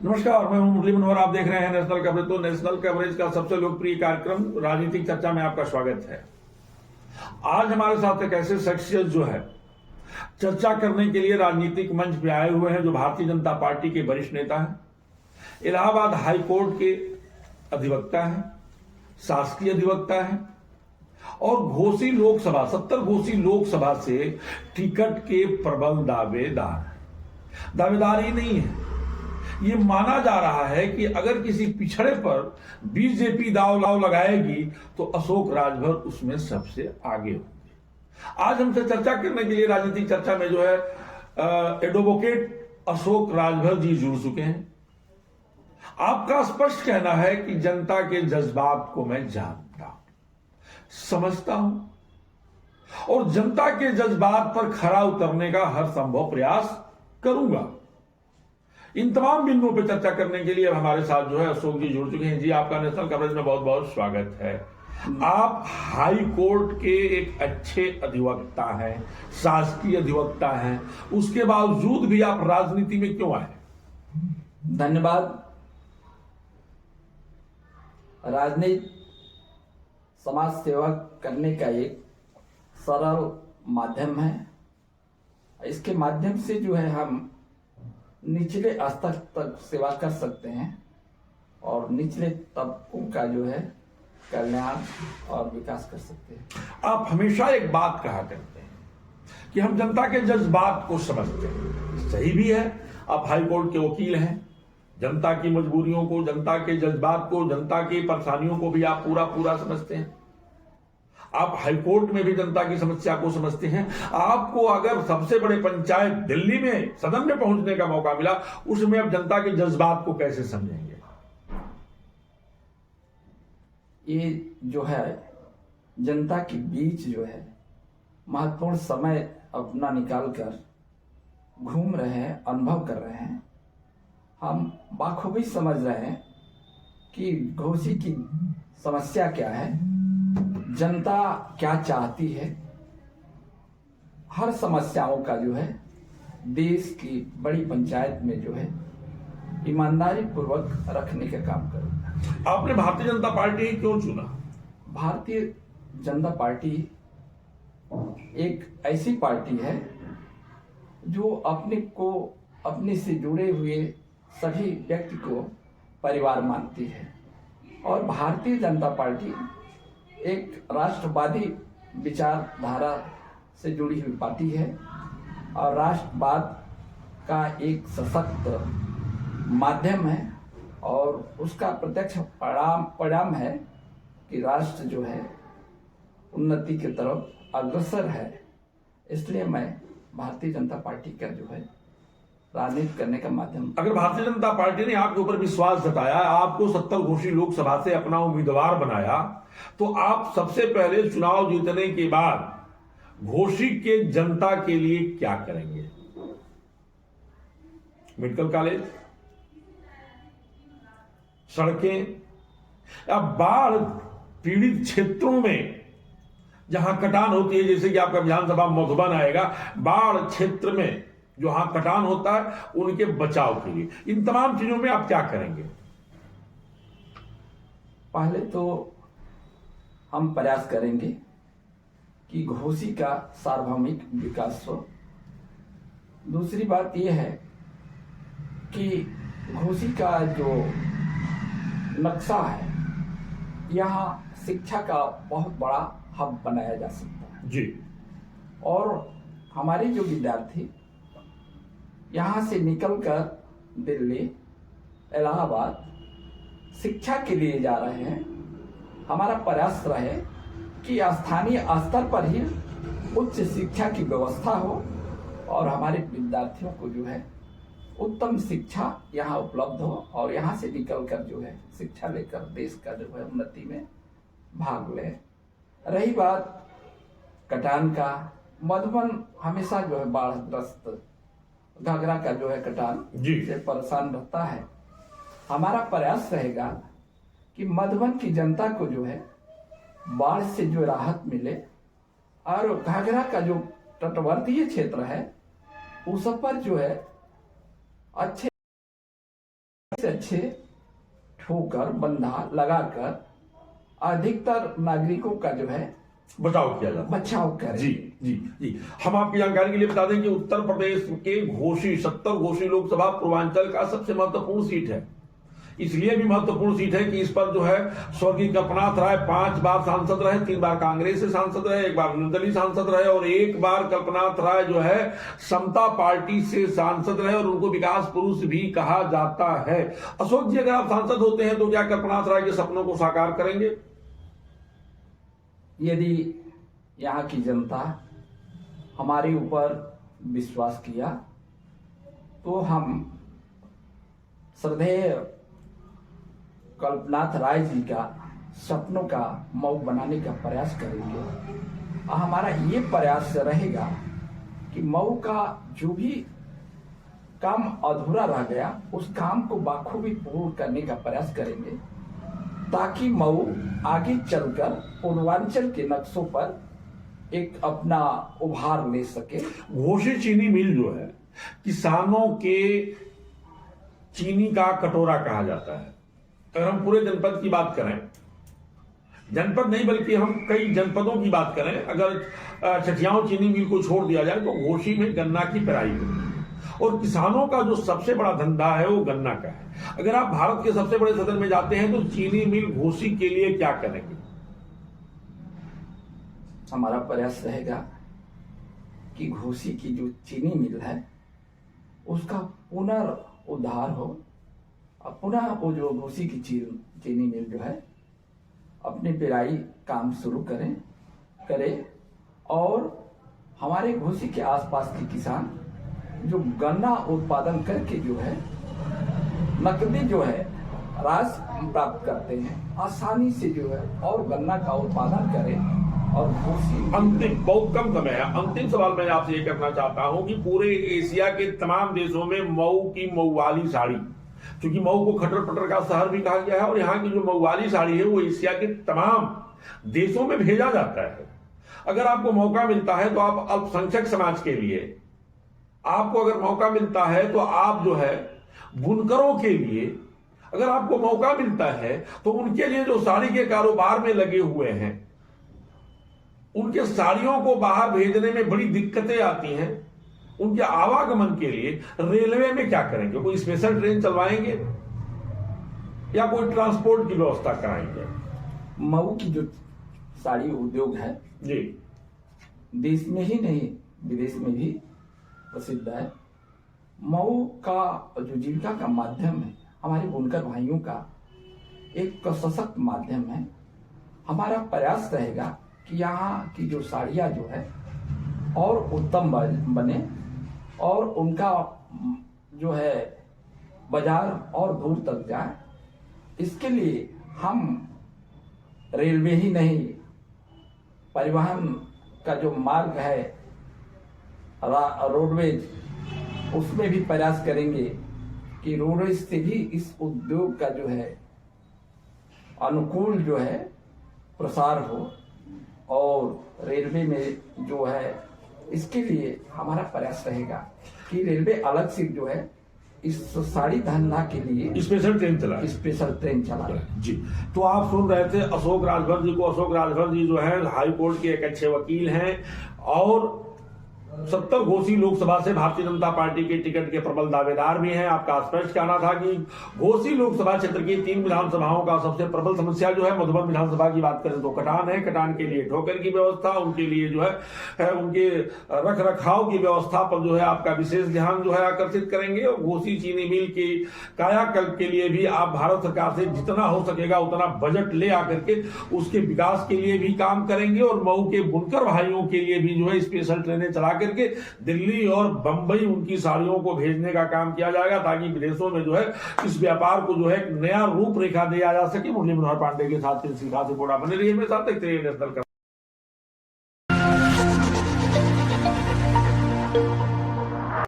नमस्कार, मैं हूं मुरली मनोहर। आप देख रहे हैं नेशनल कवरेज। तो नेशनल कवरेज का सबसे लोकप्रिय कार्यक्रम राजनीतिक चर्चा में आपका स्वागत है। आज हमारे साथ एक ऐसे शख्सियत जो है चर्चा करने के लिए राजनीतिक मंच पे आए हुए हैं, जो भारतीय जनता पार्टी के वरिष्ठ नेता हैं, इलाहाबाद हाई कोर्ट के अधिवक्ता हैं, शासकीय अधिवक्ता हैं और घोसी लोकसभा 70 घोसी लोकसभा से टिकट के प्रबल दावेदार हैं। दावेदार ही नहीं है, ये माना जा रहा है कि अगर किसी पिछड़े पर बीजेपी दाव लगाएगी तो अशोक राजभर उसमें सबसे आगे होंगे। आज हमसे चर्चा करने के लिए राजनीतिक चर्चा में जो है एडवोकेट अशोक राजभर जी जुड़ चुके हैं। आपका स्पष्ट कहना है कि जनता के जज्बात को मैं जानता हूं, समझता हूं और जनता के जज्बात पर खरा उतरने का हर संभव प्रयास करूंगा। इन तमाम बिंदुओं पर चर्चा करने के लिए अब हमारे साथ जो है अशोक जी जुड़ चुके हैं। जी, आपका नेशनल कवरेज में बहुत बहुत स्वागत है। आप हाई कोर्ट के एक अच्छे अधिवक्ता हैं, शासकीय अधिवक्ता हैं, उसके बावजूद भी आप राजनीति में क्यों आए? धन्यवाद। राजनीति समाज सेवा करने का एक सरल माध्यम है। इसके माध्यम से जो है हम निचले स्तर तक सेवा कर सकते हैं और निचले तबकों का जो है कल्याण और विकास कर सकते हैं। आप हमेशा एक बात कहा करते हैं कि हम जनता के जज्बात को समझते हैं। सही भी है, आप हाई कोर्ट के वकील हैं। जनता की मजबूरियों को, जनता के जज्बात को, जनता की परेशानियों को भी आप पूरा समझते हैं। आप हाईकोर्ट में भी जनता की समस्या को समझते हैं। आपको अगर सबसे बड़े पंचायत दिल्ली में सदन में पहुंचने का मौका मिला, उसमें आप जनता के जज्बात को कैसे समझेंगे? ये जो है जनता के बीच जो है महत्वपूर्ण समय अपना निकाल कर घूम रहे हैं, अनुभव कर रहे हैं। हम बाखूबी समझ रहे हैं कि घोसी की समस्या क्या है, जनता क्या चाहती है। हर समस्याओं का जो है देश की बड़ी पंचायत में जो है ईमानदारी पूर्वक रखने का काम करेगा। आपने भारतीय जनता पार्टी क्यों चुना? भारतीय जनता पार्टी एक ऐसी पार्टी है जो अपने से जुड़े हुए सभी व्यक्ति को परिवार मानती है और भारतीय जनता पार्टी एक राष्ट्रवादी विचारधारा से जुड़ी हुई पार्टी है और राष्ट्रवाद का एक सशक्त माध्यम है और उसका प्रत्यक्ष परिणाम है कि राष्ट्र जो है उन्नति की तरफ अग्रसर है। इसलिए मैं भारतीय जनता पार्टी का जो है राजनीति करने का माध्यम। अगर भारतीय जनता पार्टी ने आपके ऊपर विश्वास जताया, आपको 70 घोसी लोकसभा से अपना उम्मीदवार बनाया, तो आप सबसे पहले चुनाव जीतने के बाद घोसी के जनता के लिए क्या करेंगे? मेडिकल कॉलेज, सड़कें या बाढ़ पीड़ित क्षेत्रों में जहां कटान होती है, जैसे कि आपका विधानसभा मधुबन आएगा, बाढ़ क्षेत्र में जहां कटान होता है उनके बचाव के लिए, इन तमाम चीजों में आप क्या करेंगे? पहले तो हम प्रयास करेंगे कि घोसी का सार्वभौमिक विकास हो। दूसरी बात यह है कि घोसी का जो नक्शा है, यहाँ शिक्षा का बहुत बड़ा हब बनाया जा सकता है जी। और हमारे जो विद्यार्थी यहाँ से निकलकर दिल्ली, इलाहाबाद शिक्षा के लिए जा रहे हैं, हमारा प्रयास रहे कि स्थानीय स्तर पर ही उच्च शिक्षा की व्यवस्था हो और हमारे विद्यार्थियों को जो है उत्तम शिक्षा यहाँ उपलब्ध हो और यहाँ से निकलकर जो है शिक्षा लेकर देश का जो है उन्नति में भाग ले। रही बात कटान का, मधुबन हमेशा जो है बाढ़ग्रस्त, घाघरा का जो है कटान से परेशान रहता है। हमारा प्रयास रहेगा कि मधुबन की जनता को जो है बाढ़ से जो राहत मिले और घाघरा का जो तटवर्तीय क्षेत्र है उस पर जो है अच्छे अच्छे ठोकर बंधा लगाकर अधिकतर नागरिकों का जो है बचाव किया जाता है। बचाव करें। जी जी जी, हम आपकी जानकारी के लिए बता दें कि उत्तर प्रदेश के घोसी 70 घोसी लोकसभा पूर्वांचल का सबसे महत्वपूर्ण सीट है। इसलिए भी महत्वपूर्ण सीट है कि इस पर जो है स्वर्गीय कल्पनाथ राय 5 बार सांसद रहे, 3 बार कांग्रेस से सांसद रहे, 1 बार निर्दलीय सांसद रहे और 1 बार कल्पनाथ राय जो है समता पार्टी से सांसद रहे और उनको विकास पुरुष भी कहा जाता है। अशोक जी, अगर आप सांसद होते हैं तो क्या कल्पनाथ राय के सपनों को साकार करेंगे? यदि यहाँ की जनता हमारे ऊपर विश्वास किया तो हम श्रद्धेय कल्पनाथ राय जी का सपनों का मऊ बनाने का प्रयास करेंगे। और हमारा ये प्रयास रहेगा कि मऊ का जो भी काम अधूरा रह गया उस काम को बाखूबी पूर्ण करने का प्रयास करेंगे, ताकि मऊ आगे चलकर पूर्वांचल के नक्शों पर एक अपना उभार ले सके। घोसी चीनी मिल जो है किसानों के चीनी का कटोरा कहा जाता है। अगर हम पूरे जनपद की बात करें, जनपद नहीं बल्कि हम कई जनपदों की बात करें, अगर छठियाओं चीनी मिल को छोड़ दिया जाए तो घोसी में गन्ना की पेराई होती है और किसानों का जो सबसे बड़ा धंधा है वो गन्ना का है। अगर आप भारत के सबसे बड़े सदन में जाते हैं तो चीनी मिल घोसी के लिए क्या करेंगे? हमारा प्रयास रहेगा कि घोसी की जो चीनी मिल है उसका पुनर्उद्धार हो, पुनः वो जो घोसी की चीनी मिल जो है अपनी पेराई काम शुरू करे और हमारे घोसी के आसपास के किसान जो गन्ना उत्पादन करके जो है नकदी जो है राशि प्राप्त करते हैं, आसानी से जो है और गन्ना का उत्पादन करें। और अंतिम, बहुत कम समय है, अंतिम सवाल मैं आपसे ये करना चाहता हूं कि पूरे एशिया के तमाम देशों में मऊ की मऊवाली साड़ी, क्योंकि मऊ को खटर पटर का शहर भी कहा गया है और यहाँ की जो मऊवाली साड़ी है वो एशिया के तमाम देशों में भेजा जाता है। अगर आपको मौका मिलता है तो आप अल्पसंख्यक समाज के लिए, आपको अगर मौका मिलता है तो आप जो है बुनकरों के लिए, अगर आपको मौका मिलता है तो उनके लिए जो साड़ी के कारोबार में लगे हुए हैं, उनके साड़ियों को बाहर भेजने में बड़ी दिक्कतें आती हैं, उनके आवागमन के लिए रेलवे में क्या करेंगे? कोई स्पेशल ट्रेन चलवाएंगे या कोई ट्रांसपोर्ट की व्यवस्था कराएंगे? मऊ की जो साड़ी उद्योग है जी, देश में ही नहीं विदेश में भी प्रसिद्ध है। मऊ का जो जीविका का माध्यम है, हमारे बुनकर भाइयों का एक सशक्त माध्यम है। हमारा प्रयास रहेगा कि यहाँ की जो साड़ियाँ जो है और उत्तम बने और उनका जो है बाजार और दूर तक जाए। इसके लिए हम रेलवे ही नहीं, परिवहन का जो मार्ग है रोडवेज, उसमें भी प्रयास करेंगे कि रोडवेज से भी इस उद्योग का जो है अनुकूल जो है प्रसार हो और रेलवे में जो है इसके लिए हमारा प्रयास रहेगा कि रेलवे अलग से जो है इस साड़ी धंधा के लिए स्पेशल ट्रेन चला। जी, तो आप सुन रहे थे अशोक राजभर जी को। अशोक राजभर जी जो है हाई कोर्ट के एक अच्छे वकील हैं और 70 घोसी लोकसभा से भारतीय जनता पार्टी के टिकट के प्रबल दावेदार भी हैं। आपका स्पष्ट कहना था कि घोसी लोकसभा क्षेत्र की 3 विधानसभाओं का सबसे प्रबल समस्या जो है, मधुबन विधानसभा की बात करें तो कटान है। कटान के लिए ठोकर की व्यवस्था, उनके लिए जो है उनके रख रखाव की व्यवस्था पर जो है आपका विशेष ध्यान जो है आकर्षित करेंगे। और घोसी चीनी मिल की कायाकल्प के लिए भी आप भारत सरकार से जितना हो सकेगा उतना बजट ले आकर के उसके विकास के लिए भी काम करेंगे। और मऊ के बुनकर भाइयों के लिए भी जो है स्पेशल ट्रेनें चला करके दिल्ली और बंबई उनकी साड़ियों को भेजने का काम किया जाएगा, ताकि विदेशों में जो है इस व्यापार को जो है नया रूपरेखा दिया जा सके। मुरली मनोहर पांडे के साथ बने रहिए मेरे साथ।